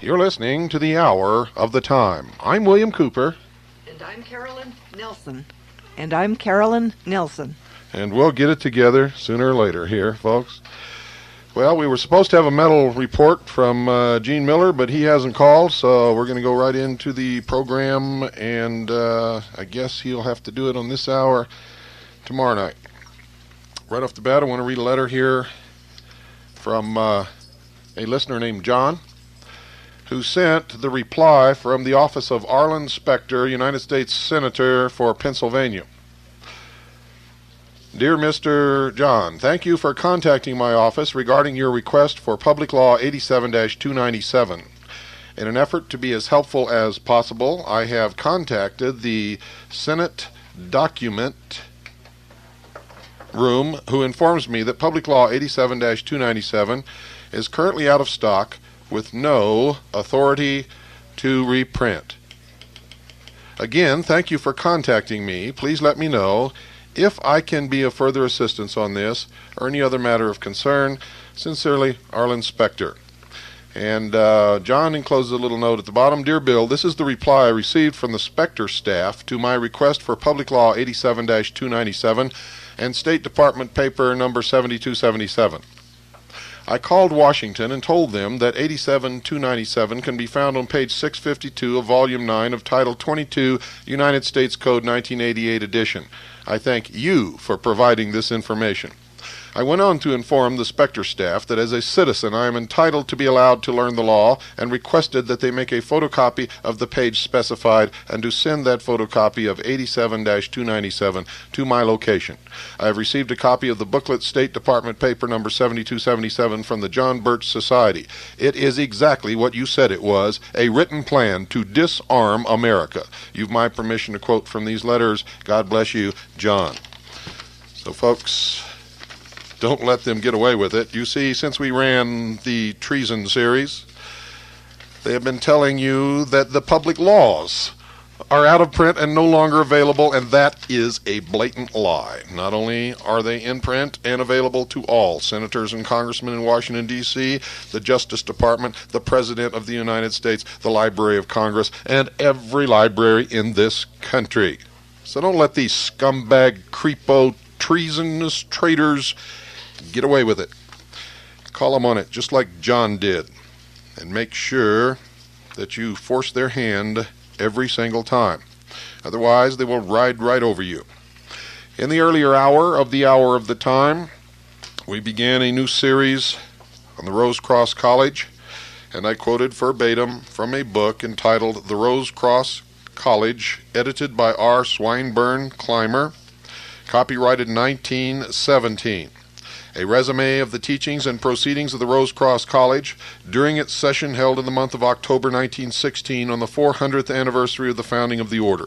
You're listening to the Hour of the Time. I'm William Cooper. And I'm Carolyn Nelson. And I'm Carolyn Nelson. And we'll get it together sooner or later here, folks. Well, we were supposed to have a medal report from Gene Miller, but he hasn't called, so we're going to go right into the program, and I guess he'll have to do it on this hour tomorrow night. Right off the bat, I want to read a letter here from a listener named John, who sent the reply from the office of Arlen Specter, United States Senator for Pennsylvania. Dear Mr. John, thank you for contacting my office regarding your request for Public Law 87-297. In an effort to be as helpful as possible, I have contacted the Senate document room, who informs me that Public Law 87-297 is currently out of stock with no authority to reprint. Again, thank you for contacting me. Please let me know if I can be of further assistance on this or any other matter of concern. Sincerely, Arlen Specter. And John encloses a little note at the bottom. Dear Bill, this is the reply I received from the Specter staff to my request for Public Law 87-297 and State Department paper number 7277. I called Washington and told them that 87-297 can be found on page 652 of Volume 9 of Title 22, United States Code 1988 edition. I thank you for providing this information. I went on to inform the Specter staff that as a citizen I am entitled to be allowed to learn the law, and requested that they make a photocopy of the page specified and to send that photocopy of 87-297 to my location. I have received a copy of the booklet State Department paper number 7277 from the John Birch Society. It is exactly what you said it was, a written plan to disarm America. You've my permission to quote from these letters. God bless you, John. So, folks, don't let them get away with it. You see, since we ran the treason series, they have been telling you that the public laws are out of print and no longer available, and that is a blatant lie. Not only are they in print and available to all senators and congressmen in Washington, D.C., the Justice Department, the President of the United States, the Library of Congress, and every library in this country. So don't let these scumbag, creepo, treasonous traitors get away with it. Call them on it, just like John did. And make sure that you force their hand every single time. Otherwise, they will ride right over you. In the earlier hour of the Time, we began a new series on the Rosicrucian College, and I quoted verbatim from a book entitled The Rosicrucian College, edited by R. Swinburne Clymer, copyrighted 1917. A resume of the teachings and proceedings of the Rosicrucian College during its session held in the month of October 1916 on the 400th anniversary of the founding of the order.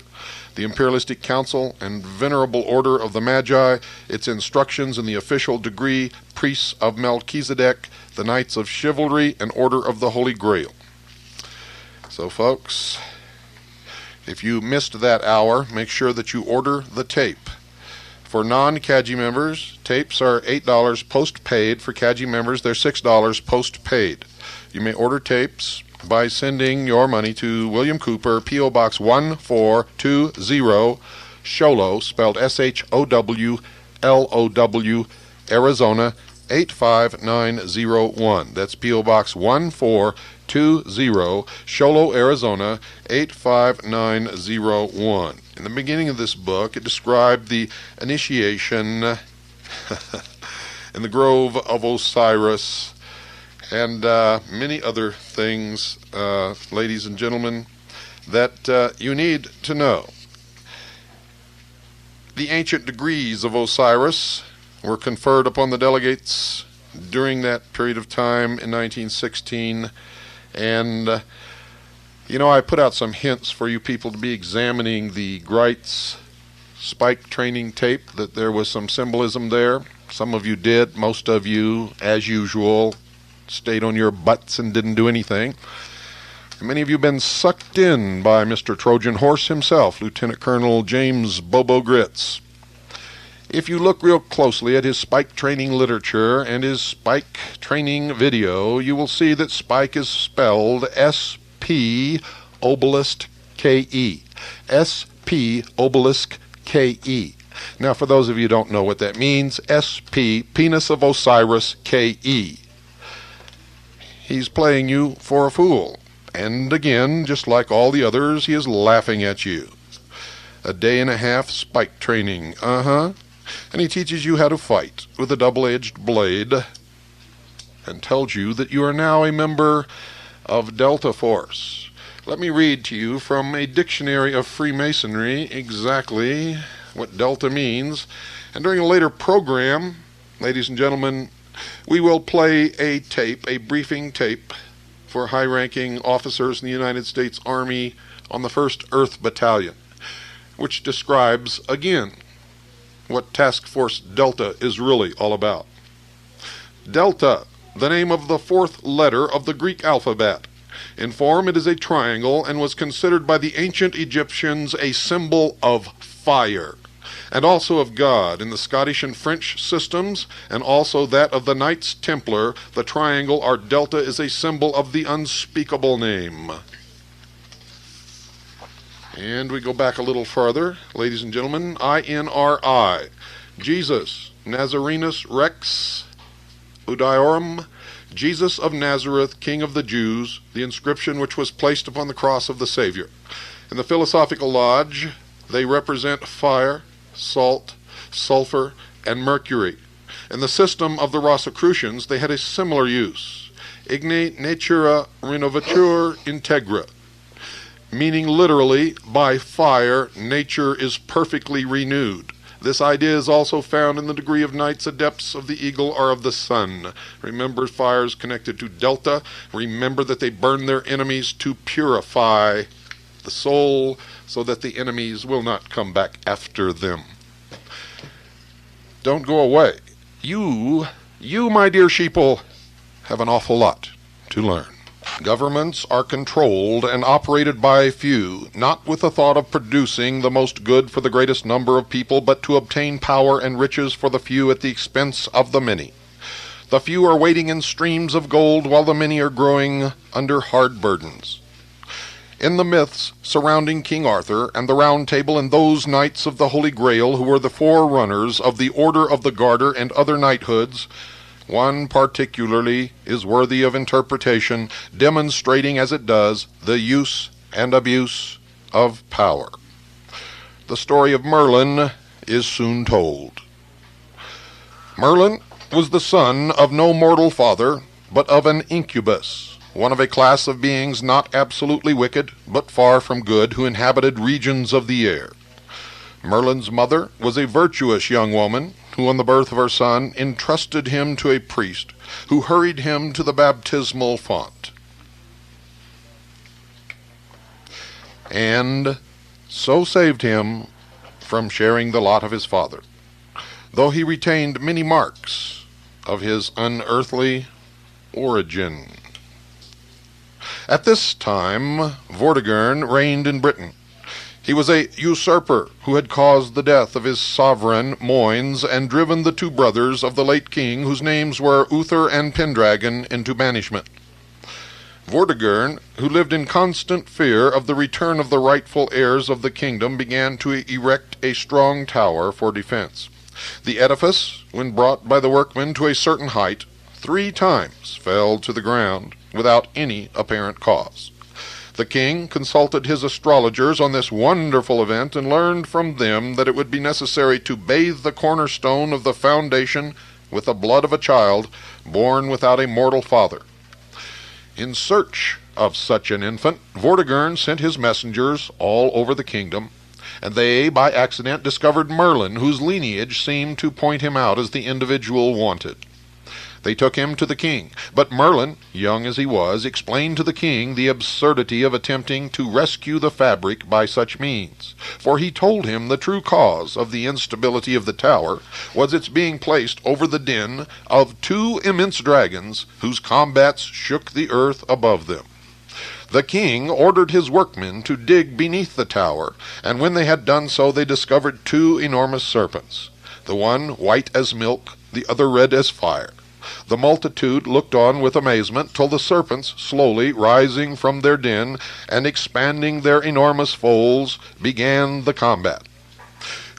The Imperialistic Council and Venerable Order of the Magi, its instructions in the official degree, Priests of Melchizedek, the Knights of Chivalry, and Order of the Holy Grail. So, folks, if you missed that hour, make sure that you order the tape. For non-CAGI members, tapes are $8 post-paid. For CAGI members, they're $6 post-paid. You may order tapes by sending your money to William Cooper, P.O. Box 1420, Sholo, spelled S-H-O-W-L-O-W, Arizona 85901. That's P.O. Box 1420, Sholo, Arizona 85901. In the beginning of this book, it described the initiation in the Grove of Osiris and many other things, ladies and gentlemen, that you need to know. The ancient degrees of Osiris were conferred upon the delegates during that period of time in 1916, and I put out some hints for you people to be examining the Greitz spike training tape, that there was some symbolism there. Some of you did. Most of you, as usual, stayed on your butts and didn't do anything. Many of you have been sucked in by Mr. Trojan Horse himself, Lieutenant Colonel James Bobo Gritz. If you look real closely at his spike training literature and his spike training video, you will see that spike is spelled S-P obelisk K-E. S-P obelisk K-E. Now, for those of you who don't know what that means, S-P, penis of Osiris, K-E. He's playing you for a fool. And again, just like all the others, he is laughing at you. A day and a half spike training, and he teaches you how to fight with a double-edged blade and tells you that you are now a member of Delta Force. Let me read to you from a dictionary of Freemasonry exactly what Delta means. And during a later program, ladies and gentlemen, we will play a tape, a briefing tape for high-ranking officers in the United States Army on the 1st Earth Battalion, which describes, again, what Task Force Delta is really all about. Delta, the name of the 4th letter of the Greek alphabet. In form, it is a triangle and was considered by the ancient Egyptians a symbol of fire, and also of God. In the Scottish and French systems, and also that of the Knights Templar, the triangle or delta is a symbol of the unspeakable name. And we go back a little further, ladies and gentlemen. INRI, Jesus, Nazarenus Rex Udiorum, Jesus of Nazareth, King of the Jews, the inscription which was placed upon the cross of the Savior. In the Philosophical Lodge, they represent fire, salt, sulfur, and mercury. In the system of the Rosicrucians, they had a similar use. Igne natura renovatur integra, meaning literally, by fire, nature is perfectly renewed. This idea is also found in the degree of Knights Adepts of the Eagle or of the Sun. Remember, fire is connected to Delta. Remember that they burn their enemies to purify the soul so that the enemies will not come back after them. Don't go away. You, my dear sheeple, have an awful lot to learn. Governments are controlled and operated by a few, not with the thought of producing the most good for the greatest number of people, but to obtain power and riches for the few at the expense of the many. The few are waiting in streams of gold, while the many are growing under hard burdens. In the myths surrounding King Arthur and the Round Table and those knights of the Holy Grail who were the forerunners of the Order of the Garter and other knighthoods, one particularly is worthy of interpretation, demonstrating as it does the use and abuse of power. The story of Merlin is soon told. Merlin was the son of no mortal father, but of an incubus, one of a class of beings not absolutely wicked, but far from good, who inhabited regions of the air. Merlin's mother was a virtuous young woman, who on the birth of her son entrusted him to a priest, who hurried him to the baptismal font, and so saved him from sharing the lot of his father, though he retained many marks of his unearthly origin. At this time, Vortigern reigned in Britain. He was a usurper who had caused the death of his sovereign, Moins, and driven the 2 brothers of the late king, whose names were Uther and Pendragon, into banishment. Vortigern, who lived in constant fear of the return of the rightful heirs of the kingdom, began to erect a strong tower for defense. The edifice, when brought by the workmen to a certain height, 3 times fell to the ground without any apparent cause. The king consulted his astrologers on this wonderful event and learned from them that it would be necessary to bathe the cornerstone of the foundation with the blood of a child born without a mortal father. In search of such an infant, Vortigern sent his messengers all over the kingdom, and they, by accident, discovered Merlin, whose lineage seemed to point him out as the individual wanted. They took him to the king, but Merlin, young as he was, explained to the king the absurdity of attempting to rescue the fabric by such means, for he told him the true cause of the instability of the tower was its being placed over the den of 2 immense dragons whose combats shook the earth above them. The king ordered his workmen to dig beneath the tower, and when they had done so they discovered 2 enormous serpents. the one white as milk, the other red as fire. The multitude looked on with amazement till the serpents, slowly rising from their den and expanding their enormous folds, began the combat.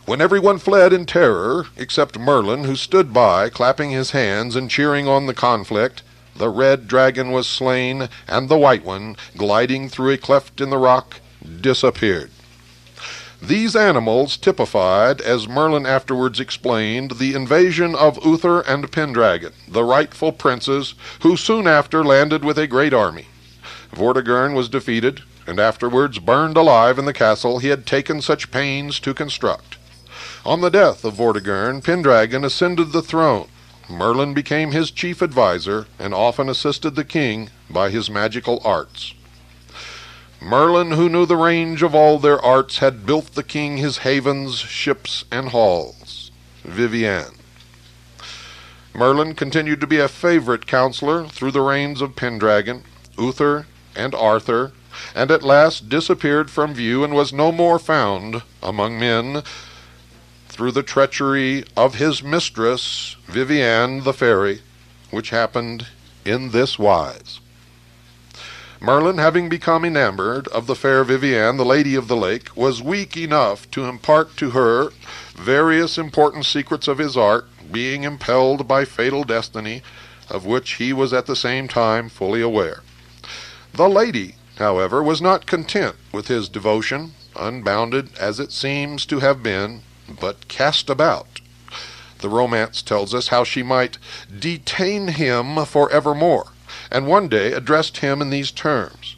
When everyone fled in terror, except Merlin, who stood by, clapping his hands and cheering on the conflict, the red dragon was slain, and the white one, gliding through a cleft in the rock, disappeared. These animals typified, as Merlin afterwards explained, the invasion of Uther and Pendragon, the rightful princes, who soon after landed with a great army. Vortigern was defeated, and afterwards burned alive in the castle he had taken such pains to construct. On the death of Vortigern, Pendragon ascended the throne. Merlin became his chief adviser, and often assisted the king by his magical arts. Merlin, who knew the range of all their arts, had built the king his havens, ships, and halls. Vivian. Merlin continued to be a favorite counselor through the reigns of Pendragon, Uther, and Arthur, and at last disappeared from view and was no more found among men through the treachery of his mistress, Vivian the fairy, which happened in this wise. Merlin, having become enamored of the fair Vivian, the Lady of the Lake, was weak enough to impart to her various important secrets of his art, being impelled by fatal destiny, of which he was at the same time fully aware. The lady, however, was not content with his devotion, unbounded as it seems to have been, but cast about. The romance tells us how she might detain him for evermore, and one day addressed him in these terms: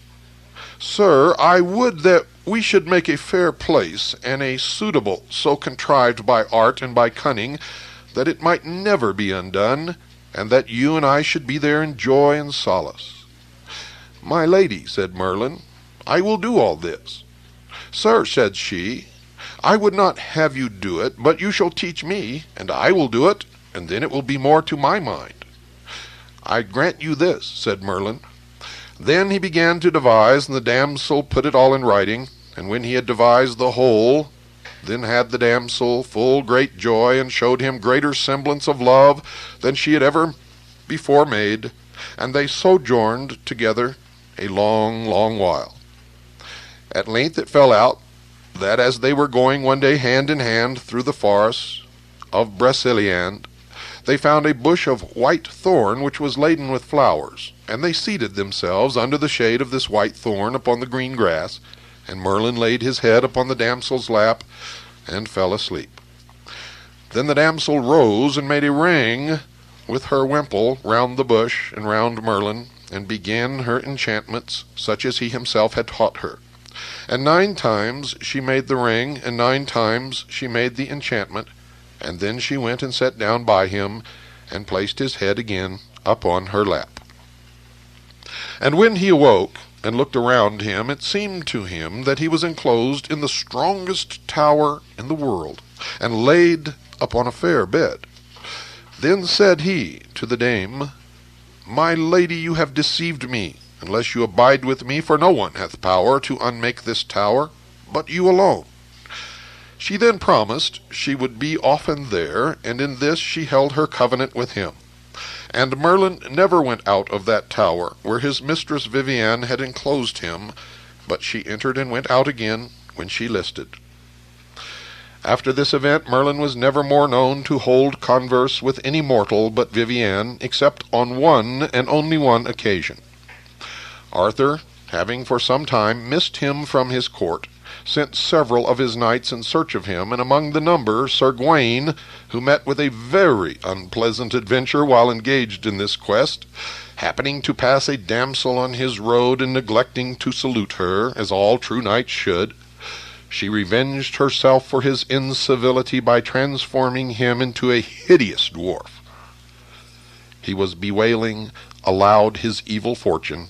"Sir, I would that we should make a fair place, and a suitable, so contrived by art and by cunning, that it might never be undone, and that you and I should be there in joy and solace." "My lady," said Merlin, "I will do all this." "Sir," said she, "I would not have you do it, but you shall teach me, and I will do it, and then it will be more to my mind." "I grant you this," said Merlin. Then he began to devise, and the damsel put it all in writing. And when he had devised the whole, then had the damsel full great joy, and showed him greater semblance of love than she had ever before made, and they sojourned together a long, long while. At length it fell out that as they were going one day hand in hand through the forest of Broceliande, they found a bush of white thorn which was laden with flowers, and they seated themselves under the shade of this white thorn upon the green grass, and Merlin laid his head upon the damsel's lap and fell asleep. Then the damsel rose and made a ring with her wimple round the bush and round Merlin, and began her enchantments such as he himself had taught her. And 9 times she made the ring, and 9 times she made the enchantment, and then she went and sat down by him, and placed his head again upon her lap. And when he awoke, and looked around him, it seemed to him that he was enclosed in the strongest tower in the world, and laid upon a fair bed. Then said he to the dame, "My lady, you have deceived me, unless you abide with me, for no one hath power to unmake this tower, but you alone." She then promised she would be often there, and in this she held her covenant with him. And Merlin never went out of that tower, where his mistress Vivian had enclosed him, but she entered and went out again when she listed. After this event Merlin was never more known to hold converse with any mortal but Vivian, except on one and only one occasion. Arthur, having for some time missed him from his court, sent several of his knights in search of him, and among the number Sir Gawain, who met with a very unpleasant adventure while engaged in this quest, happening to pass a damsel on his road and neglecting to salute her, as all true knights should. She revenged herself for his incivility by transforming him into a hideous dwarf. He was bewailing aloud his evil fortune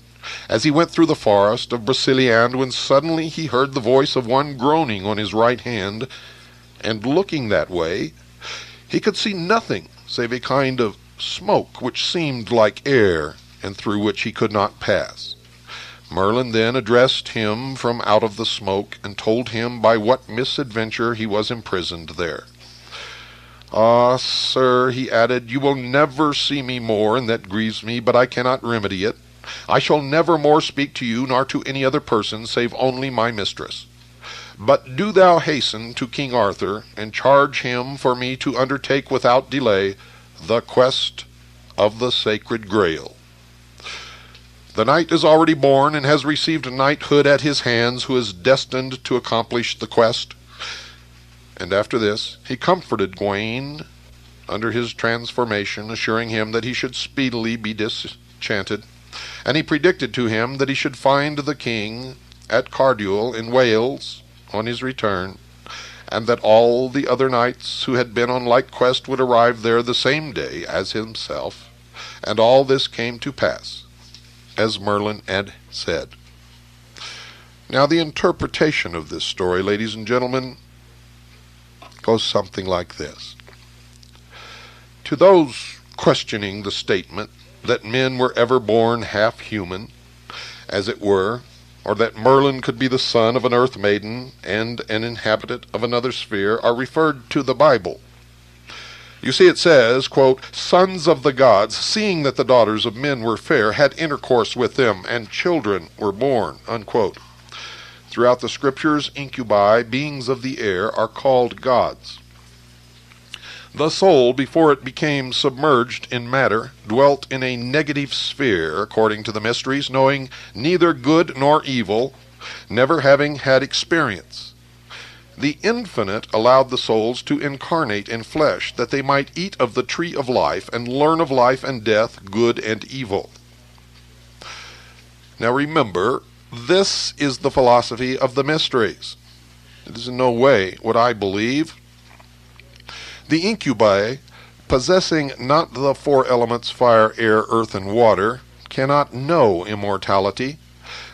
as he went through the forest of Broceliande, when suddenly he heard the voice of one groaning on his right hand, and looking that way, he could see nothing save a kind of smoke which seemed like air, and through which he could not pass. Merlin then addressed him from out of the smoke, and told him by what misadventure he was imprisoned there. Ah, sir, he added, you will never see me more, and that grieves me, but I cannot remedy it. I shall never more speak to you, nor to any other person, save only my mistress. But do thou hasten to King Arthur, and charge him for me to undertake without delay the quest of the Sacred Grail. The knight is already born, and has received knighthood at his hands, who is destined to accomplish the quest. And after this, he comforted Gawain under his transformation, assuring him that he should speedily be disenchanted, and he predicted to him that he should find the king at Carduel in Wales on his return, and that all the other knights who had been on like quest would arrive there the same day as himself. And all this came to pass, as Merlin had said. Now the interpretation of this story, ladies and gentlemen, goes something like this. To those questioning the statement that men were ever born half human, as it were, or that Merlin could be the son of an earth maiden and an inhabitant of another sphere, are referred to the Bible. You see, it says, quote, sons of the gods, seeing that the daughters of men were fair, had intercourse with them, and children were born, unquote. Throughout the scriptures, incubi, beings of the air, are called gods. The soul, before it became submerged in matter, dwelt in a negative sphere, according to the mysteries, knowing neither good nor evil, never having had experience. The infinite allowed the souls to incarnate in flesh, that they might eat of the tree of life, and learn of life and death, good and evil. Now remember, this is the philosophy of the mysteries. It is in no way what I believe. The incubi, possessing not the four elements fire, air, earth, and water, cannot know immortality,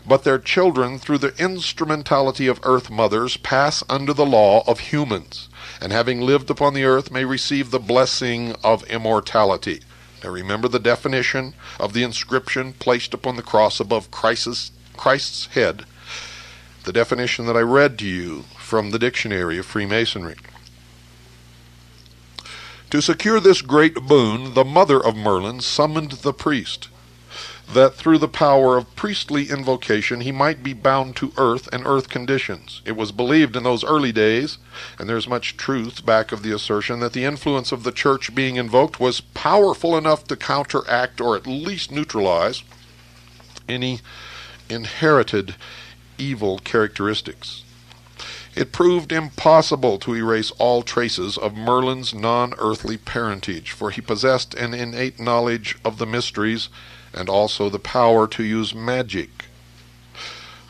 but their children, through the instrumentality of earth mothers, pass under the law of humans, and having lived upon the earth may receive the blessing of immortality. Now remember the definition of the inscription placed upon the cross above Christ's head, the definition that I read to you from the dictionary of Freemasonry. To secure this great boon, the mother of Merlin summoned the priest, that through the power of priestly invocation he might be bound to earth and earth conditions. It was believed in those early days, and there's much truth back of the assertion, that the influence of the church being invoked was powerful enough to counteract or at least neutralize any inherited evil characteristics. It proved impossible to erase all traces of Merlin's non-earthly parentage, for he possessed an innate knowledge of the mysteries and also the power to use magic.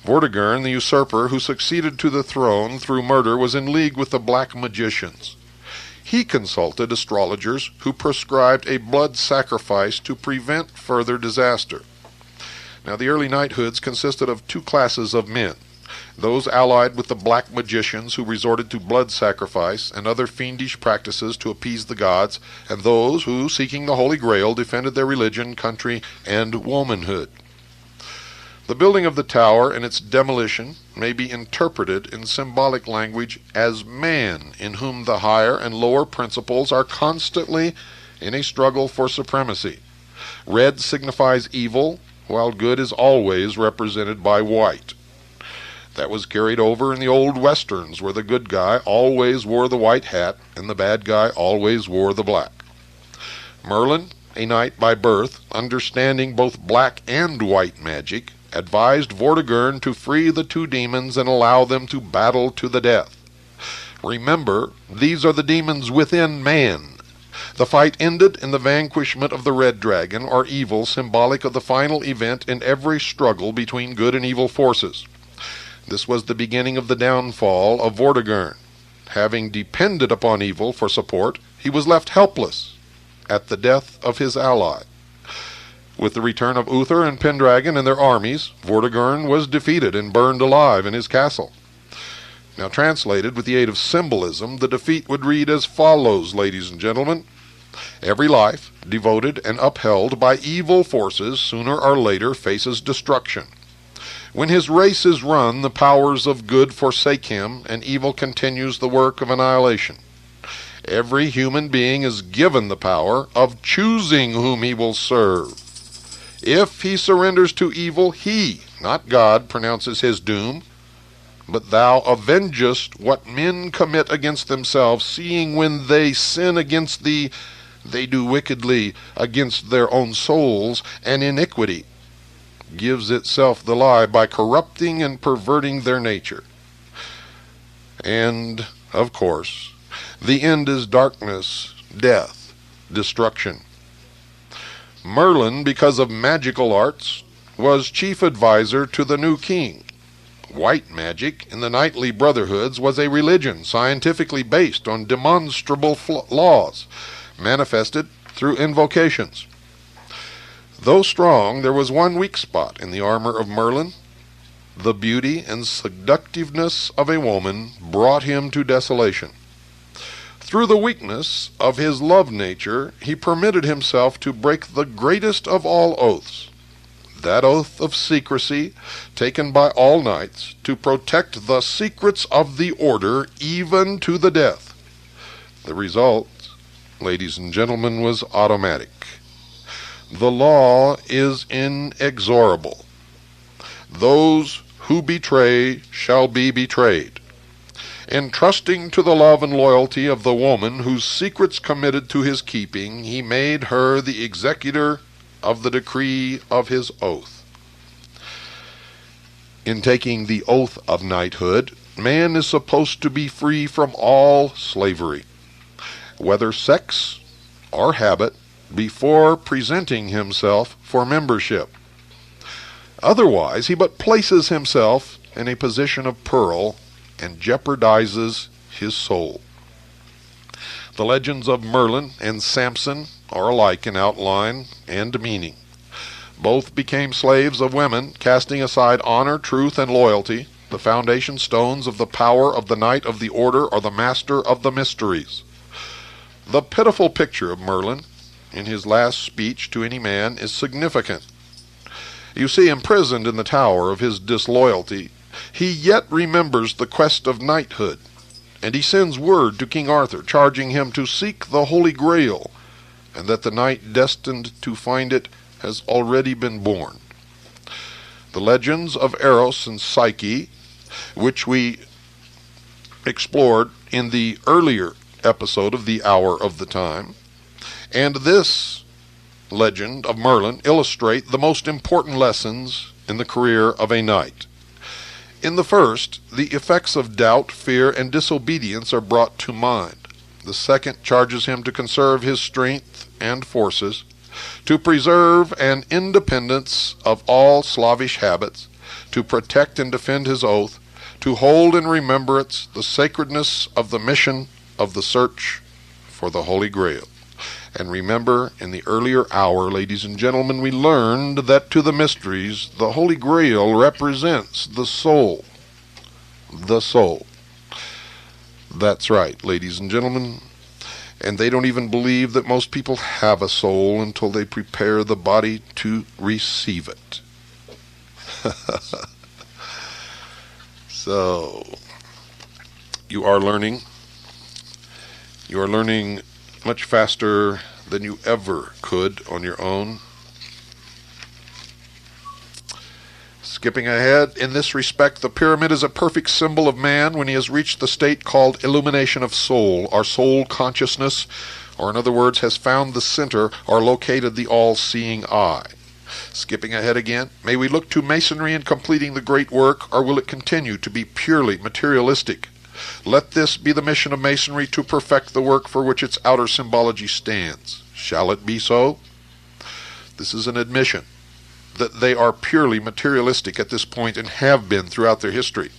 Vortigern, the usurper who succeeded to the throne through murder, was in league with the black magicians. He consulted astrologers who prescribed a blood sacrifice to prevent further disaster. Now, the early knighthoods consisted of two classes of men: those allied with the black magicians who resorted to blood sacrifice and other fiendish practices to appease the gods, and those who, seeking the Holy Grail, defended their religion, country, and womanhood. The building of the tower and its demolition may be interpreted in symbolic language as man, in whom the higher and lower principles are constantly in a struggle for supremacy. Red signifies evil, while good is always represented by white. That was carried over in the old westerns, where the good guy always wore the white hat and the bad guy always wore the black. Merlin, a knight by birth, understanding both black and white magic, advised Vortigern to free the two demons and allow them to battle to the death. Remember, these are the demons within man. The fight ended in the vanquishment of the red dragon, or evil, symbolic of the final event in every struggle between good and evil forces. This was the beginning of the downfall of Vortigern. Having depended upon evil for support, he was left helpless at the death of his ally. With the return of Uther and Pendragon and their armies, Vortigern was defeated and burned alive in his castle. Now, translated with the aid of symbolism, the defeat would read as follows, ladies and gentlemen. Every life devoted and upheld by evil forces sooner or later faces destruction. When his race is run, the powers of good forsake him, and evil continues the work of annihilation. Every human being is given the power of choosing whom he will serve. If he surrenders to evil, he, not God, pronounces his doom. But thou avengest what men commit against themselves, seeing when they sin against thee, they do wickedly against their own souls, and iniquity gives itself the lie by corrupting and perverting their nature. And, of course, the end is darkness, death, destruction. Merlin, because of magical arts, was chief advisor to the new king. White magic in the knightly brotherhoods was a religion scientifically based on demonstrable laws, manifested through invocations. Though strong, there was one weak spot in the armor of Merlin. The beauty and seductiveness of a woman brought him to desolation. Through the weakness of his love nature, he permitted himself to break the greatest of all oaths, that oath of secrecy taken by all knights to protect the secrets of the order even to the death. The result, ladies and gentlemen, was automatic. The law is inexorable. Those who betray shall be betrayed. Entrusting to the love and loyalty of the woman whose secrets committed to his keeping, he made her the executor of the decree of his oath. In taking the oath of knighthood, man is supposed to be free from all slavery, whether sex or habit, before presenting himself for membership. Otherwise, he but places himself in a position of peril and jeopardizes his soul. The legends of Merlin and Samson are alike in outline and meaning. Both became slaves of women, casting aside honor, truth, and loyalty, the foundation stones of the power of the knight of the order or the master of the mysteries. The pitiful picture of Merlin in his last speech to any man is significant. You see, imprisoned in the tower of his disloyalty, he yet remembers the quest of knighthood, and he sends word to King Arthur, charging him to seek the Holy Grail, and that the knight destined to find it has already been born. The legends of Eros and Psyche, which we explored in the earlier episode of The Hour of the Time, and this legend of Merlin illustrate the most important lessons in the career of a knight. In the first, the effects of doubt, fear, and disobedience are brought to mind. The second charges him to conserve his strength and forces, to preserve an independence of all slavish habits, to protect and defend his oath, to hold in remembrance the sacredness of the mission of the search for the Holy Grail. And remember, in the earlier hour, ladies and gentlemen, we learned that to the mysteries, the Holy Grail represents the soul. The soul. That's right, ladies and gentlemen. And they don't even believe that most people have a soul until they prepare the body to receive it. So, you are learning. You are learning much faster than you ever could on your own. Skipping ahead, in this respect, the pyramid is a perfect symbol of man when he has reached the state called illumination of soul, or soul consciousness, or in other words, has found the center or located the all-seeing eye. Skipping ahead again, may we look to Masonry in completing the great work, or will it continue to be purely materialistic? Let this be the mission of Masonry, to perfect the work for which its outer symbology stands. Shall it be so? This is an admission that they are purely materialistic at this point and have been throughout their history.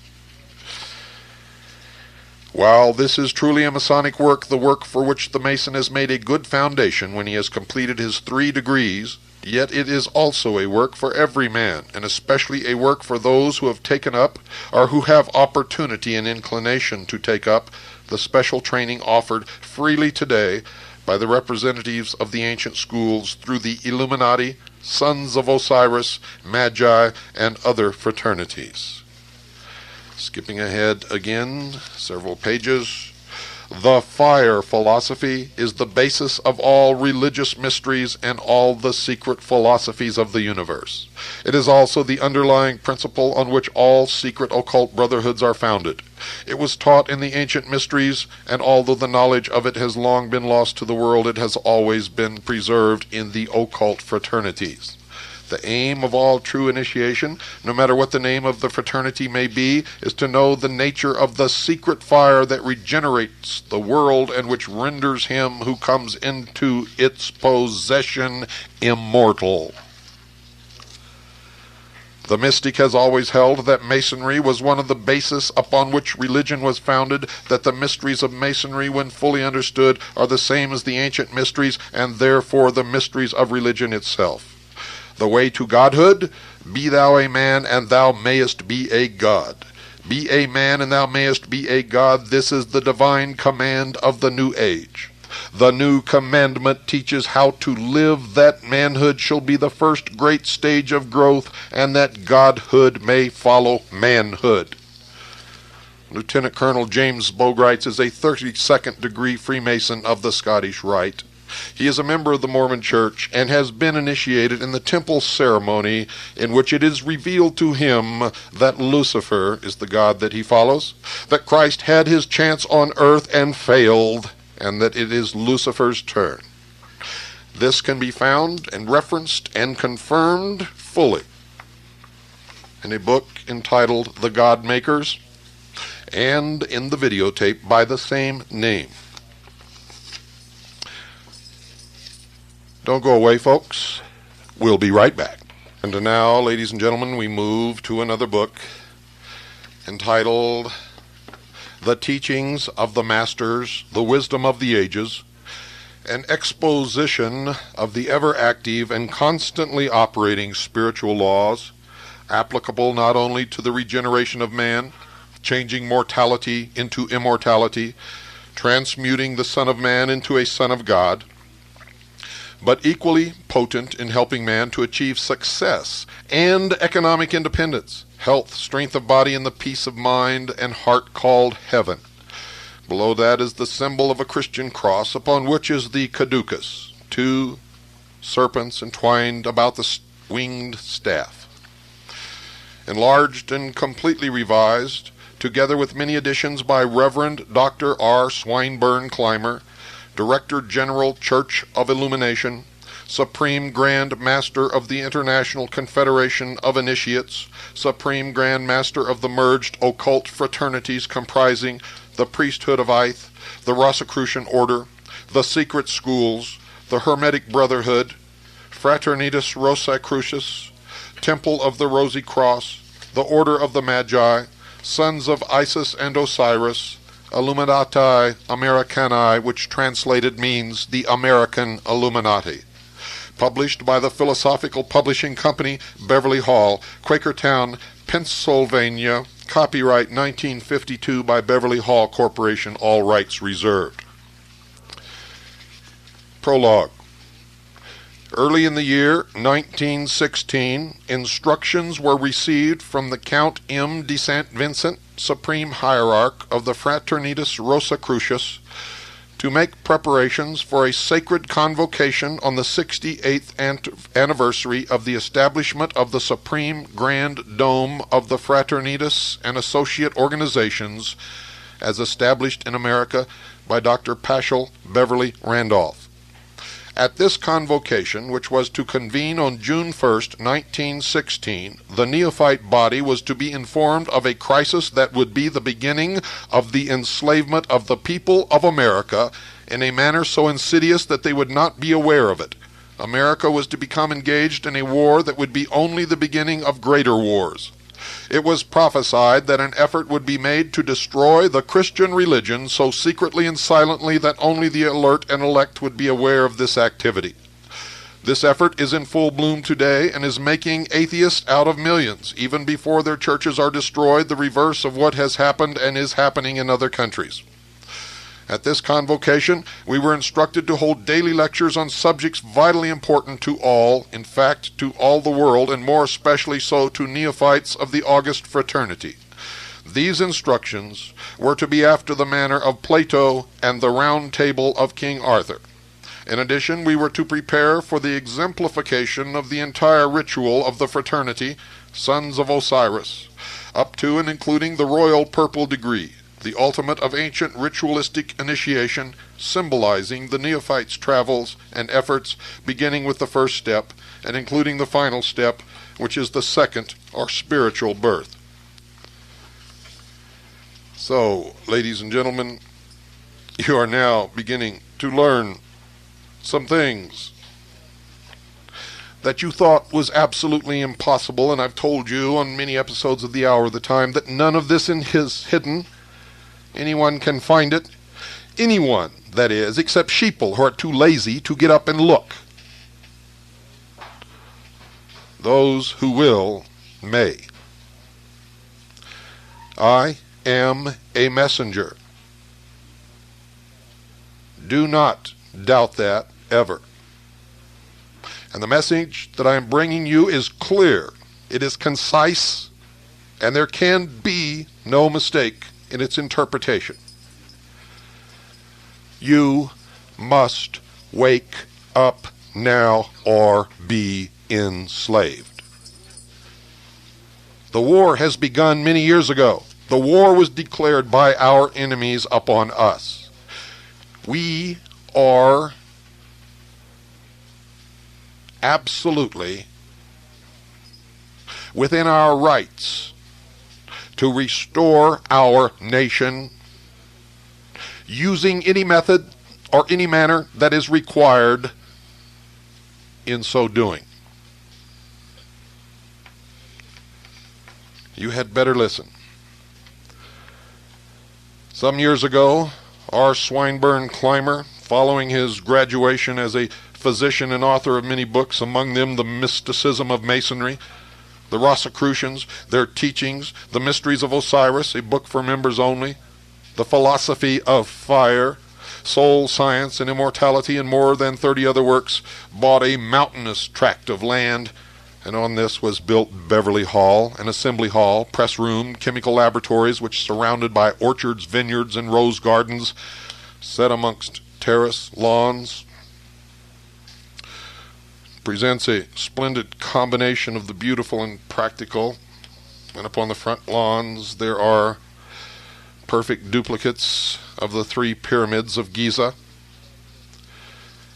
While this is truly a Masonic work, the work for which the Mason has made a good foundation when he has completed his 3 degrees, yet it is also a work for every man, and especially a work for those who have taken up, or who have opportunity and inclination to take up, the special training offered freely today by the representatives of the ancient schools through the Illuminati, Sons of Osiris, Magi, and other fraternities. Skipping ahead again, several pages. The fire philosophy is the basis of all religious mysteries and all the secret philosophies of the universe. It is also the underlying principle on which all secret occult brotherhoods are founded. It was taught in the ancient mysteries, and although the knowledge of it has long been lost to the world, it has always been preserved in the occult fraternities. The aim of all true initiation, no matter what the name of the fraternity may be, is to know the nature of the secret fire that regenerates the world and which renders him who comes into its possession immortal. The mystic has always held that Masonry was one of the bases upon which religion was founded, that the mysteries of Masonry, when fully understood, are the same as the ancient mysteries, and therefore the mysteries of religion itself. The way to godhood: be thou a man, and thou mayest be a god. Be a man, and thou mayest be a god. This is the divine command of the new age. The new commandment teaches how to live, that manhood shall be the first great stage of growth, and that godhood may follow manhood. Lieutenant Colonel James Bogrites is a 32nd degree Freemason of the Scottish Rite. He is a member of the Mormon Church and has been initiated in the temple ceremony in which it is revealed to him that Lucifer is the god that he follows, that Christ had his chance on earth and failed, and that it is Lucifer's turn. This can be found and referenced and confirmed fully in a book entitled The God Makers and in the videotape by the same name. Don't go away, folks. We'll be right back. And now, ladies and gentlemen, we move to another book entitled The Teachings of the Masters, the Wisdom of the Ages, an exposition of the ever-active and constantly operating spiritual laws, applicable not only to the regeneration of man, changing mortality into immortality, transmuting the Son of Man into a Son of God, but equally potent in helping man to achieve success and economic independence, health, strength of body, and the peace of mind and heart called heaven. Below that is the symbol of a Christian cross, upon which is the caduceus, two serpents entwined about the winged staff. Enlarged and completely revised, together with many additions by Reverend Dr. R. Swinburne Clymer, Director General Church of Illumination, Supreme Grand Master of the International Confederation of Initiates, Supreme Grand Master of the merged occult fraternities comprising the Priesthood of Ith, the Rosicrucian Order, the Secret Schools, the Hermetic Brotherhood, Fraternitas Rosicrucis, Temple of the Rosy Cross, the Order of the Magi, Sons of Isis and Osiris, Illuminati Americani, which translated means the American Illuminati. Published by the Philosophical Publishing Company, Beverly Hall, Quakertown, Pennsylvania. Copyright 1952 by Beverly Hall Corporation, all rights reserved. Prologue. Early in the year 1916, instructions were received from the Count M. de St. Vincent, Supreme Hierarch of the Fraternitas Rosicrucis, to make preparations for a sacred convocation on the 68th anniversary of the establishment of the Supreme Grand Dome of the Fraternitas and associate organizations as established in America by Dr. Paschal Beverly Randolph. At this convocation, which was to convene on June 1st, 1916, the neophyte body was to be informed of a crisis that would be the beginning of the enslavement of the people of America in a manner so insidious that they would not be aware of it. America was to become engaged in a war that would be only the beginning of greater wars. It was prophesied that an effort would be made to destroy the Christian religion so secretly and silently that only the alert and elect would be aware of this activity. This effort is in full bloom today and is making atheists out of millions, even before their churches are destroyed, the reverse of what has happened and is happening in other countries. At this convocation, we were instructed to hold daily lectures on subjects vitally important to all, in fact, to all the world, and more especially so to neophytes of the August Fraternity. These instructions were to be after the manner of Plato and the Round Table of King Arthur. In addition, we were to prepare for the exemplification of the entire ritual of the fraternity, Sons of Osiris, up to and including the royal purple degree, the ultimate of ancient ritualistic initiation, symbolizing the neophyte's travels and efforts, beginning with the first step and including the final step, which is the second or spiritual birth. So, ladies and gentlemen, you are now beginning to learn some things that you thought was absolutely impossible, and I've told you on many episodes of The Hour of the Time that none of this is hidden. Anyone can find it. Anyone, that is, except sheeple who are too lazy to get up and look. Those who will may. I am a messenger. Do not doubt that ever. And the message that I am bringing you is clear. It is concise, and there can be no mistake in its interpretation. You must wake up now or be enslaved. The war has begun many years ago. The war was declared by our enemies upon us. We are absolutely within our rights to restore our nation using any method or any manner that is required in so doing. You had better listen. Some years ago, R. Swinburne Clymer, following his graduation as a physician and author of many books, among them The Mysticism of Masonry, The Rosicrucians, Their Teachings, The Mysteries of Osiris, a book for members only, The Philosophy of Fire, Soul Science and Immortality, and more than 30 other works, bought a mountainous tract of land, and on this was built Beverly Hall, an assembly hall, press room, chemical laboratories, which surrounded by orchards, vineyards, and rose gardens, set amongst terrace lawns, presents a splendid combination of the beautiful and practical, and upon the front lawns there are perfect duplicates of the 3 pyramids of Giza.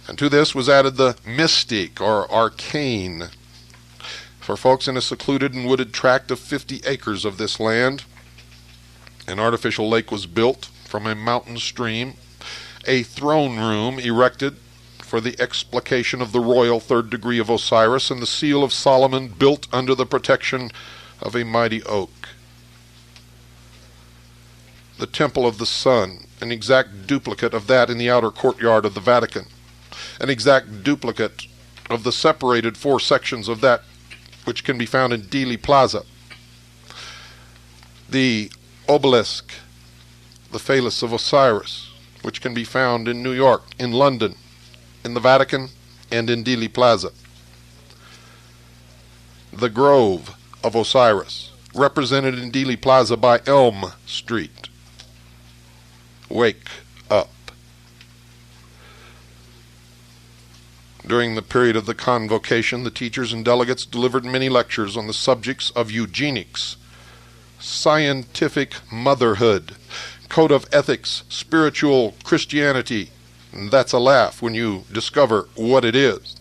And to this was added the mystic or arcane. For folks in a secluded and wooded tract of 50 acres of this land, an artificial lake was built from a mountain stream, a throne room erected for the explication of the royal 3rd degree of Osiris, and the seal of Solomon built under the protection of a mighty oak. The Temple of the Sun, an exact duplicate of that in the outer courtyard of the Vatican, an exact duplicate of the separated 4 sections of that which can be found in Dealey Plaza. The obelisk, the Phallus of Osiris, which can be found in New York, in London, in the Vatican, and in Dealey Plaza. The Grove of Osiris, represented in Dealey Plaza by Elm Street. Wake up. During the period of the convocation, the teachers and delegates delivered many lectures on the subjects of eugenics, scientific motherhood, code of ethics, spiritual Christianity, and that's a laugh when you discover what it is,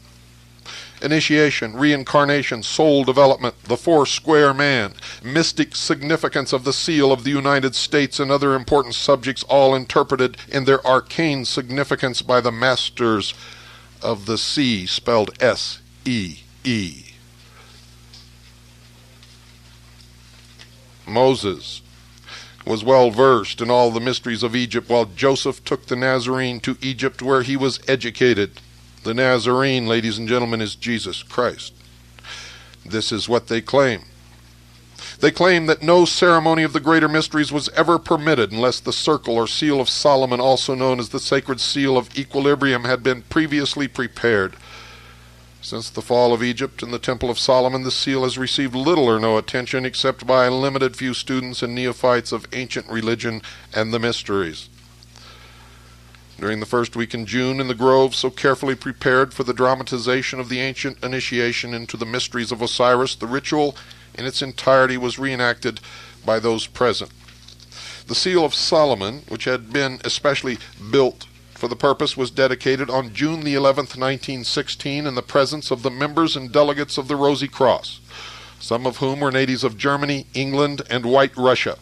initiation, reincarnation, soul development, the 4-square man, mystic significance of the seal of the United States, and other important subjects, all interpreted in their arcane significance by the masters of the sea, spelled S-E-E. Moses was well versed in all the mysteries of Egypt, while Joseph took the Nazarene to Egypt, where he was educated. The Nazarene, ladies and gentlemen, is Jesus Christ. This is what they claim. They claim that no ceremony of the greater mysteries was ever permitted unless the circle or seal of Solomon, also known as the sacred seal of equilibrium, had been previously prepared. Since the fall of Egypt and the Temple of Solomon, the seal has received little or no attention except by a limited few students and neophytes of ancient religion and the mysteries. During the first week in June, in the grove so carefully prepared for the dramatization of the ancient initiation into the mysteries of Osiris, the ritual in its entirety was reenacted by those present. The seal of Solomon, which had been especially built for the purpose, was dedicated on June the 11th, 1916, in the presence of the members and delegates of the Rosy Cross, some of whom were natives of Germany, England, and White Russia.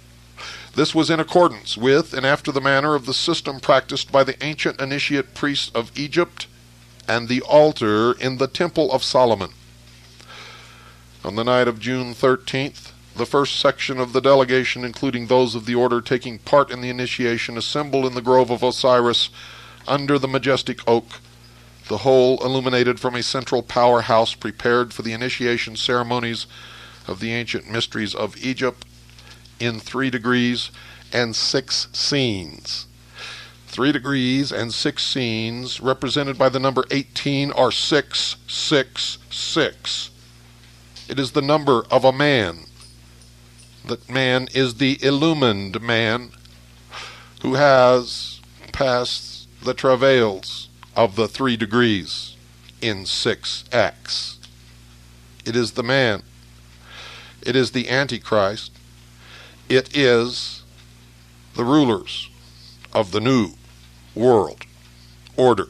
This was in accordance with and after the manner of the system practiced by the ancient initiate priests of Egypt and the altar in the Temple of Solomon. On the night of June 13th, the first section of the delegation, including those of the order taking part in the initiation, assembled in the grove of Osiris under the majestic oak, the whole illuminated from a central powerhouse prepared for the initiation ceremonies of the ancient mysteries of Egypt in 3 degrees and 6 scenes. 3 degrees and 6 scenes, represented by the number 18, are 666. It is the number of a man. That man is the illumined man who has passed the travails of the 3 degrees in 6 acts. It is the man. It is the Antichrist. It is the rulers of the new world order.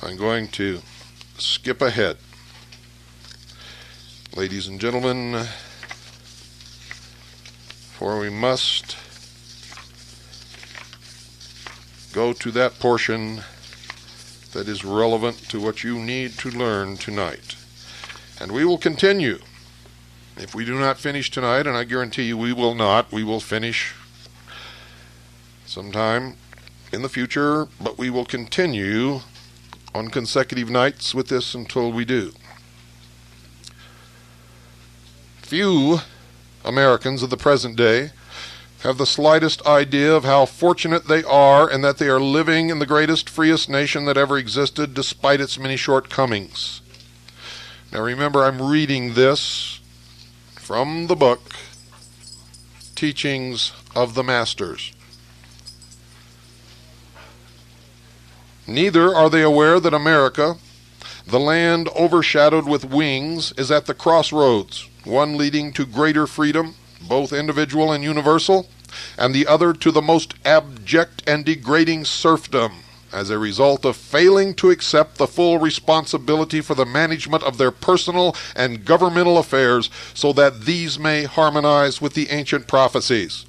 I'm going to skip ahead. Ladies and gentlemen, for we must go to that portion that is relevant to what you need to learn tonight. And we will continue. If we do not finish tonight, and I guarantee you we will not, we will finish sometime in the future, but we will continue on consecutive nights with this until we do. Few Americans of the present day have the slightest idea of how fortunate they are and that they are living in the greatest, freest nation that ever existed, despite its many shortcomings. Now remember, I'm reading this from the book Teachings of the Masters. Neither are they aware that America, the land overshadowed with wings, is at the crossroads, one leading to greater freedom, both individual and universal, and the other to the most abject and degrading serfdom, as a result of failing to accept the full responsibility for the management of their personal and governmental affairs, so that these may harmonize with the ancient prophecies.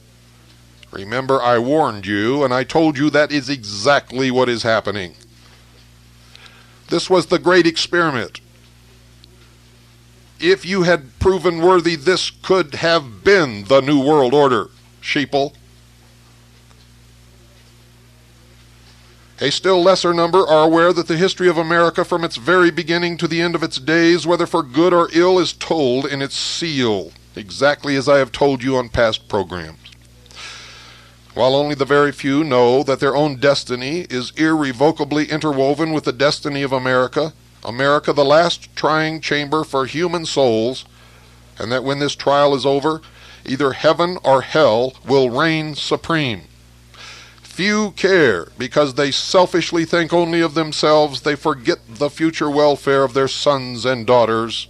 Remember, I warned you, and I told you that is exactly what is happening. This was the great experiment. If you had proven worthy, this could have been the New World Order, sheeple. A still lesser number are aware that the history of America from its very beginning to the end of its days, whether for good or ill, is told in its seal, exactly as I have told you on past programs. While only the very few know that their own destiny is irrevocably interwoven with the destiny of America, America the last trying chamber for human souls, and that when this trial is over, either heaven or hell will reign supreme. Few care, because they selfishly think only of themselves. They forget the future welfare of their sons and daughters.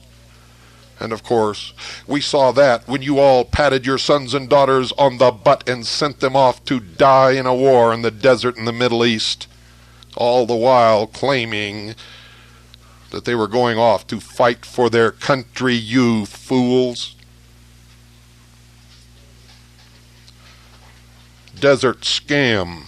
And of course, we saw that when you all patted your sons and daughters on the butt and sent them off to die in a war in the desert in the Middle East, all the while claiming that they were going off to fight for their country, you fools. Desert scam.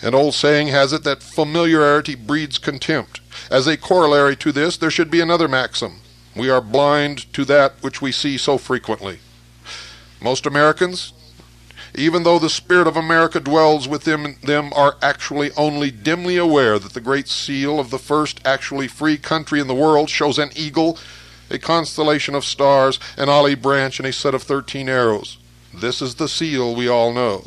An old saying has it that familiarity breeds contempt. As a corollary to this, there should be another maxim. We are blind to that which we see so frequently. Most Americans, even though the spirit of America dwells within them, are actually only dimly aware that the great seal of the first actually free country in the world shows an eagle a constellation of stars, an olive branch, and a set of 13 arrows. This is the seal we all know.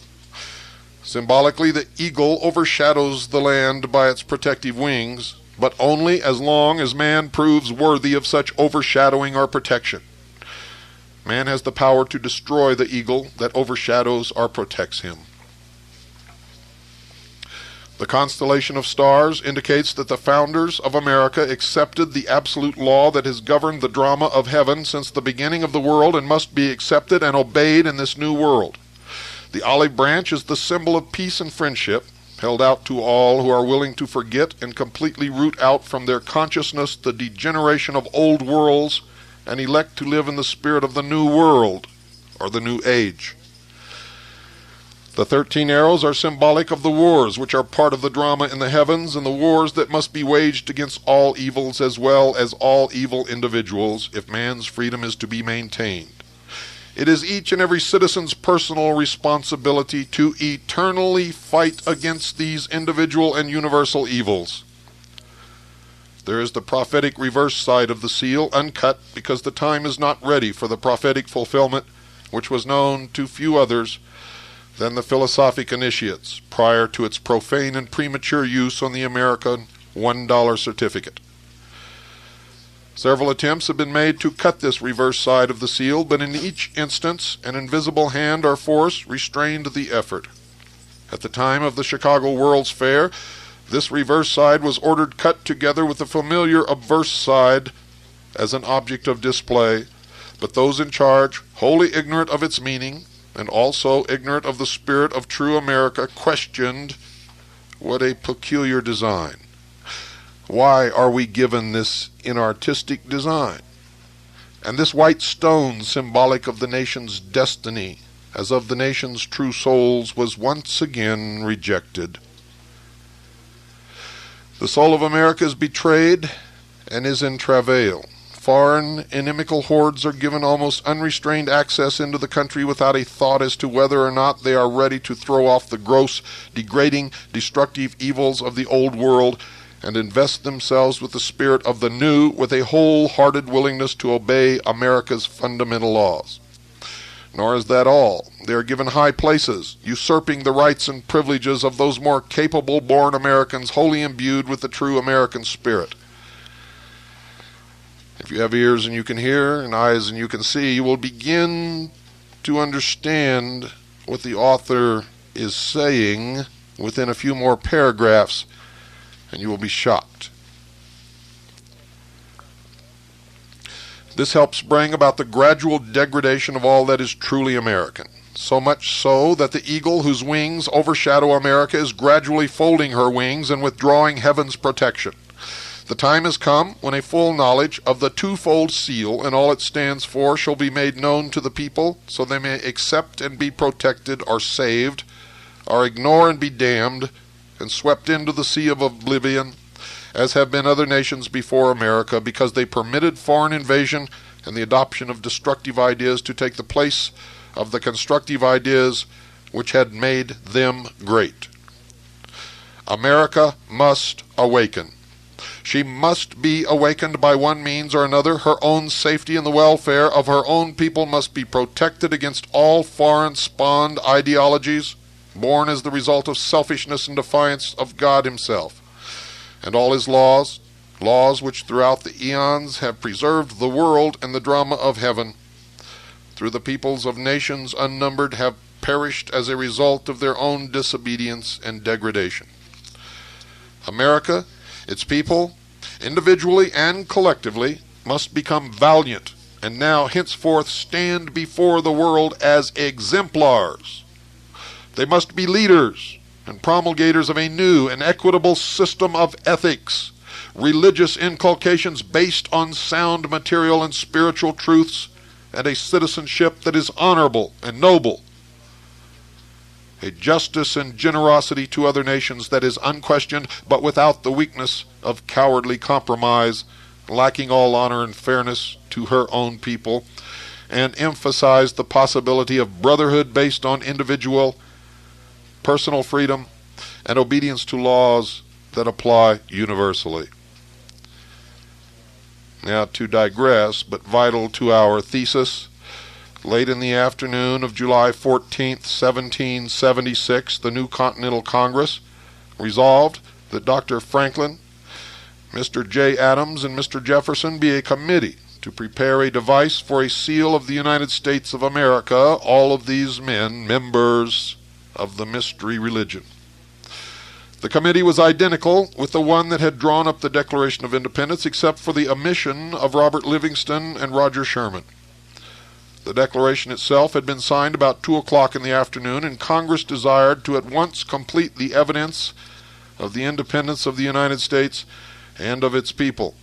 Symbolically, the eagle overshadows the land by its protective wings, but only as long as man proves worthy of such overshadowing or protection. Man has the power to destroy the eagle that overshadows or protects him. The constellation of stars indicates that the founders of America accepted the absolute law that has governed the drama of heaven since the beginning of the world and must be accepted and obeyed in this new world. The olive branch is the symbol of peace and friendship, held out to all who are willing to forget and completely root out from their consciousness the degeneration of old worlds and elect to live in the spirit of the new world, or the new age. The 13 arrows are symbolic of the wars which are part of the drama in the heavens, and the wars that must be waged against all evils as well as all evil individuals if man's freedom is to be maintained. It is each and every citizen's personal responsibility to eternally fight against these individual and universal evils. There is the prophetic reverse side of the seal, uncut because the time is not ready for the prophetic fulfillment, which was known to few others than the philosophic initiates prior to its profane and premature use on the American $1 certificate. Several attempts have been made to cut this reverse side of the seal, but in each instance an invisible hand or force restrained the effort. At the time of the Chicago World's Fair, this reverse side was ordered cut together with the familiar obverse side as an object of display, but those in charge, wholly ignorant of its meaning, and also ignorant of the spirit of true America, questioned, what a peculiar design. Why are we given this inartistic design? And this white stone, symbolic of the nation's destiny, as of the nation's true souls, was once again rejected. The soul of America is betrayed and is in travail. Foreign, inimical hordes are given almost unrestrained access into the country without a thought as to whether or not they are ready to throw off the gross, degrading, destructive evils of the old world and invest themselves with the spirit of the new, with a wholehearted willingness to obey America's fundamental laws. Nor is that all. They are given high places, usurping the rights and privileges of those more capable born Americans wholly imbued with the true American spirit. If you have ears and you can hear, and eyes and you can see, you will begin to understand what the author is saying within a few more paragraphs, and you will be shocked. This helps bring about the gradual degradation of all that is truly American. So much so that the eagle whose wings overshadow America is gradually folding her wings and withdrawing heaven's protection. The time has come when a full knowledge of the twofold seal and all it stands for shall be made known to the people, so they may accept and be protected or saved, or ignore and be damned, and swept into the sea of oblivion, as have been other nations before America, because they permitted foreign invasion and the adoption of destructive ideas to take the place of the constructive ideas which had made them great. America must awaken. She must be awakened by one means or another. Her own safety and the welfare of her own people must be protected against all foreign spawned ideologies, born as the result of selfishness and defiance of God himself, and all his laws, laws which throughout the eons have preserved the world and the drama of heaven. Through the peoples of nations unnumbered have perished as a result of their own disobedience and degradation. America, its people, individually and collectively, must become valiant, and now henceforth stand before the world as exemplars. They must be leaders and promulgators of a new and equitable system of ethics, religious inculcations based on sound material and spiritual truths, and a citizenship that is honorable and noble, a justice and generosity to other nations that is unquestioned, but without the weakness of cowardly compromise, lacking all honor and fairness to her own people, and emphasize the possibility of brotherhood based on individual, personal freedom, and obedience to laws that apply universally. Now, to digress, but vital to our thesis, late in the afternoon of July 14th, 1776, the New Continental Congress resolved that Dr. Franklin, Mr. J. Adams, and Mr. Jefferson be a committee to prepare a device for a seal of the United States of America, all of these men members of the mystery religion. The committee was identical with the one that had drawn up the Declaration of Independence, except for the omission of Robert Livingston and Roger Sherman. The Declaration itself had been signed about 2 o'clock in the afternoon, and Congress desired to at once complete the evidence of the independence of the United States and of its people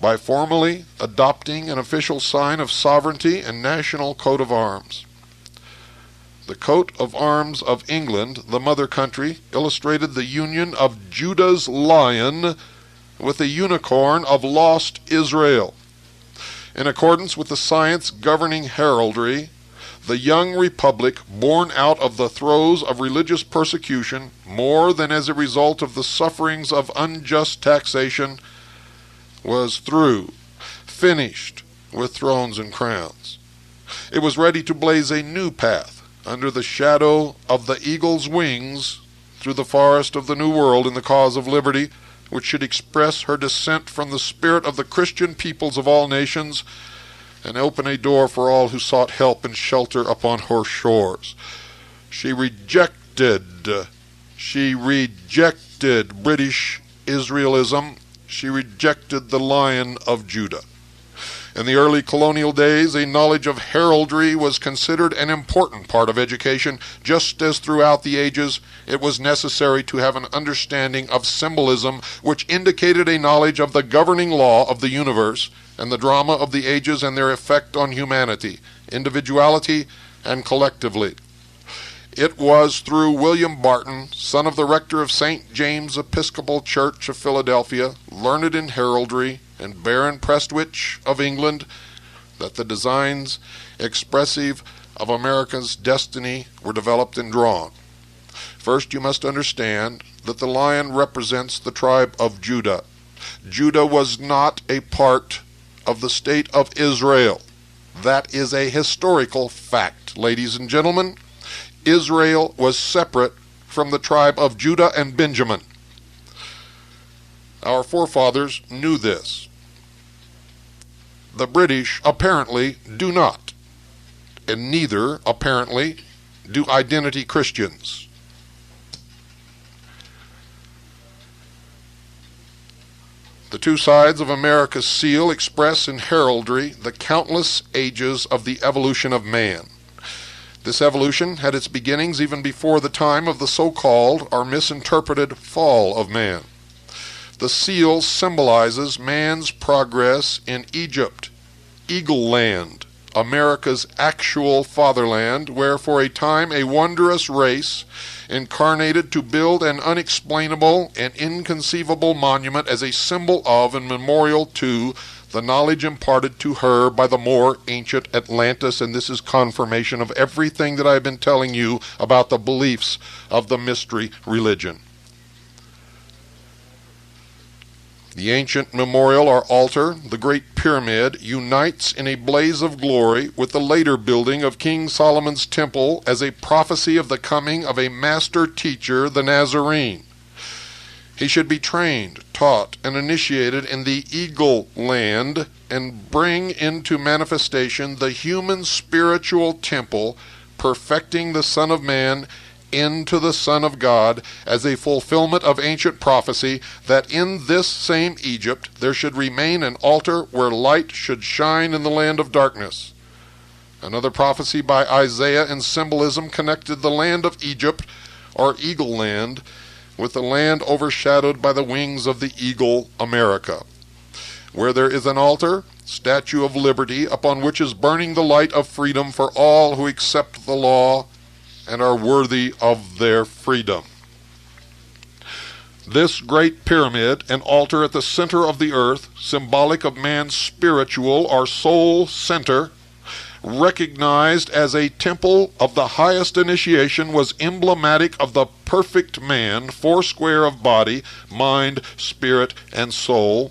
by formally adopting an official sign of sovereignty and national coat of arms. The coat of arms of England, the mother country, illustrated the union of Judah's lion with the unicorn of lost Israel. In accordance with the science governing heraldry, the young republic, born out of the throes of religious persecution, more than as a result of the sufferings of unjust taxation, was through, finished with thrones and crowns. It was ready to blaze a new path under the shadow of the eagle's wings through the forest of the New World in the cause of liberty, which should express her descent from the spirit of the Christian peoples of all nations and open a door for all who sought help and shelter upon her shores. She rejected British Israelism. She rejected the Lion of Judah. In the early colonial days, a knowledge of heraldry was considered an important part of education, just as throughout the ages it was necessary to have an understanding of symbolism, which indicated a knowledge of the governing law of the universe and the drama of the ages and their effect on humanity, individuality, and collectively. It was through William Barton, son of the rector of St. James Episcopal Church of Philadelphia, learned in heraldry, and Baron Prestwich of England, that the designs expressive of America's destiny were developed and drawn. First, you must understand that the lion represents the tribe of Judah. Judah was not a part of the state of Israel. That is a historical fact, ladies and gentlemen. Israel was separate from the tribe of Judah and Benjamin. Our forefathers knew this. The British apparently do not, and neither, apparently, do identity Christians. The two sides of America's seal express in heraldry the countless ages of the evolution of man. This evolution had its beginnings even before the time of the so-called or misinterpreted fall of man. The seal symbolizes man's progress in Egypt, Eagle Land, America's actual fatherland, where for a time a wondrous race incarnated to build an unexplainable and inconceivable monument as a symbol of and memorial to the knowledge imparted to her by the more ancient Atlantis, and this is confirmation of everything that I've been telling you about the beliefs of the mystery religion. The ancient memorial or altar, the Great Pyramid, unites in a blaze of glory with the later building of King Solomon's temple as a prophecy of the coming of a master teacher, the Nazarene. He should be trained, taught, and initiated in the Eagle Land and bring into manifestation the human spiritual temple, perfecting the Son of Man into the Son of God as a fulfillment of ancient prophecy that in this same Egypt there should remain an altar where light should shine in the land of darkness. Another prophecy by Isaiah in symbolism connected the land of Egypt, or Eagle Land, with the land overshadowed by the wings of the eagle, America. Where there is an altar, Statue of Liberty, upon which is burning the light of freedom for all who accept the law and are worthy of their freedom. This great pyramid, an altar at the center of the earth, symbolic of man's spiritual or soul center, recognized as a temple of the highest initiation, was emblematic of the perfect man, foursquare of body, mind, spirit, and soul.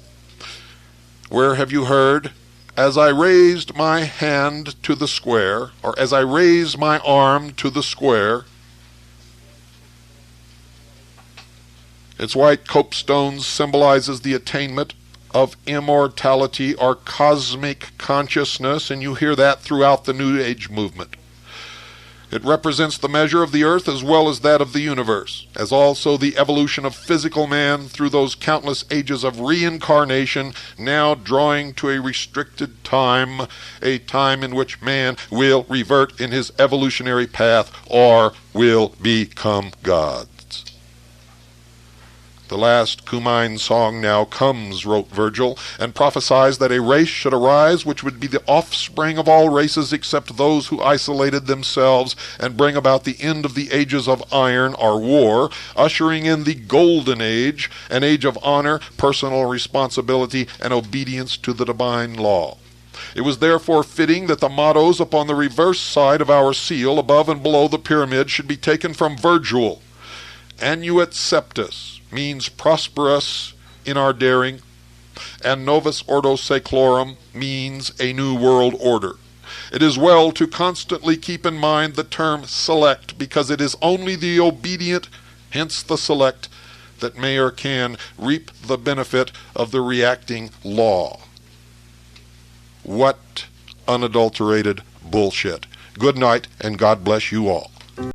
Where have you heard, as I raised my hand to the square, or as I raise my arm to the square? Its white copestone symbolizes the attainment of immortality or cosmic consciousness, and you hear that throughout the New Age movement. It represents the measure of the earth as well as that of the universe, as also the evolution of physical man through those countless ages of reincarnation, now drawing to a restricted time, a time in which man will revert in his evolutionary path or will become God. The last Cumine song now comes, wrote Virgil, and prophesies that a race should arise which would be the offspring of all races except those who isolated themselves, and bring about the end of the ages of iron or war, ushering in the golden age, an age of honor, personal responsibility, and obedience to the divine law. It was therefore fitting that the mottos upon the reverse side of our seal, above and below the pyramid, should be taken from Virgil. Annuit Septus means prosperous in our daring, and Novus Ordo Seclorum means a new world order. It is well to constantly keep in mind the term select, because it is only the obedient, hence the select, that may or can reap the benefit of the reacting law. What unadulterated bullshit. Good night, and God bless you all.